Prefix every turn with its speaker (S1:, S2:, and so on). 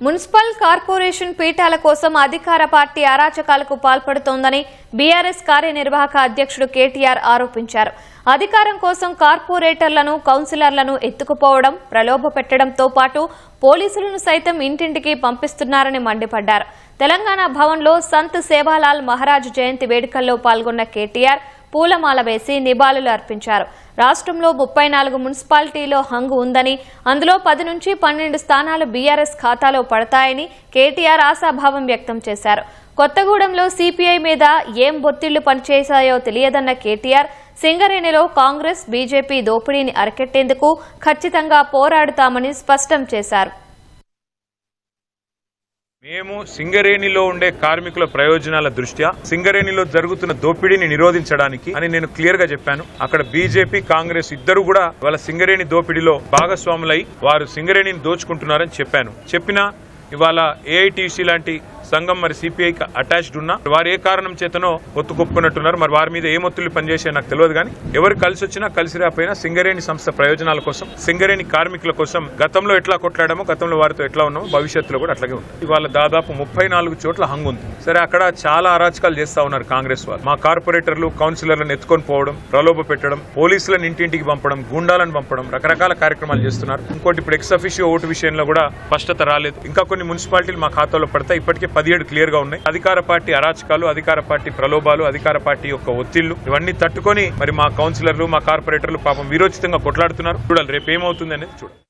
S1: Municipal corporation పీఠాల కోసం అధికార party అరాచకాలకు పాల్పడుతోందని బీఆర్ఎస్ కార్యనిర్వాహక అధ్యక్షుడు కేటీఆర్ ఆరోపించారు. అధికారం కోసం కార్పొరేటర్లను, కౌన్సిలర్లను ఎత్తుకుపోవడం, ప్రలోభపెట్టడంతో పాటు పోలీసులను సైతం ఇంటింటికి పంపిస్తున్నారని మండిపడ్డారు. తెలంగాణ భవన్లో సంత్ సేవాలాల్ మహారాజ్ జయంతి వేడుకల్లో పాల్గొన్న కేటీఆర్ పూలమాల వేసి నివాళులు అర్పించారు. రాష్ట్రంలో 34 మున్సిపాలిటీలో హంగు ఉందని, అందులో 10 నుంచి 12 స్థానాలు బీఆర్ఎస్ ఖాతాలో పడతాయని కేటీఆర్ ఆశాభావం వ్యక్తం చేశారు. కొత్తగూడెంలో సిపిఐ మీద ఏం బొత్తిళ్లు పనిచేశాయో తెలియదన్న కేటీఆర్ సింగరేణిలో కాంగ్రెస్, బీజేపీ దోపిడీని అరికెట్టేందుకు ఖచ్చితంగా పోరాడుతామని స్పష్టం చేశారు.
S2: మేము సింగరేణిలో ఉండే కార్మికుల ప్రయోజనాల దృష్ట్యా సింగరేణిలో జరుగుతున్న దోపిడీని నిరోధించడానికి అని నేను క్లియర్ గా చెప్పాను. అక్కడ బీజేపీ, కాంగ్రెస్ ఇద్దరు కూడా వాళ్ళ సింగరేణి దోపిడీలో భాగస్వాములై వారు సింగరేణిని దోచుకుంటున్నారని చెప్పినా ఇవాళ ఏఐటీసీ లాంటి సంఘం మరి సిపిఐకి అటాచ్డ్ ఉన్నా వారు ఏ కారణం చేతనో ఒత్తుకొప్పుకున్నట్టున్నారు. మరి వారి మీద ఏ ఒత్తిళ్లు పనిచేసే నాకు తెలియదు. కానీ ఎవరు కలిసి వచ్చినా కలిసి రాపోయినా సింగరేణి సంస్థ ప్రయోజనాల కోసం, సింగరేణి కార్మికుల కోసం గతంలో ఎట్లా కొట్లాడామో, గతంలో వారితో ఎట్లా ఉన్నామో భవిష్యత్తులో కూడా అట్లాగే ఉంది. ఇవాళ దాదాపు 34 చోట్ల హంగు ఉంది. సరే, అక్కడ చాలా అరాచకాలు చేస్తా ఉన్నారు కాంగ్రెస్ వాళ్ళు. మా కార్పొరేటర్లు, కౌన్సిలర్లను ఎత్తుకొని పోవడం, ప్రలోభ పెట్టడం, పోలీసులను ఇంటింటికి పంపడం, గుండాలను పంపడం, రకరకాల కార్యక్రమాలు చేస్తున్నారు. ఇంకోటి ఇప్పుడు ఎక్స్ అఫిషియో ఓటు విషయంలో కూడా స్పష్టత రాలేదు. ఇంకా కొన్ని మున్సిపాలిటీలు మా ఖాతాలో పడతాయి. ఇప్పటికే 17 క్లియర్ గా ఉన్నాయి. అధికార పార్టీ అరాచకాలు, అధికార పార్టీ ప్రలోభాలు, అధికార పార్టీ యొక్క ఒత్తిళ్లు ఇవన్నీ తట్టుకొని మరి మా కౌన్సిలర్లు, మా కార్పొరేటర్లు పాపం వీరోచితంగా కొట్లాడుతున్నారు. చూడాలి రేపు ఏమవుతుంది అనేది చూడాలి.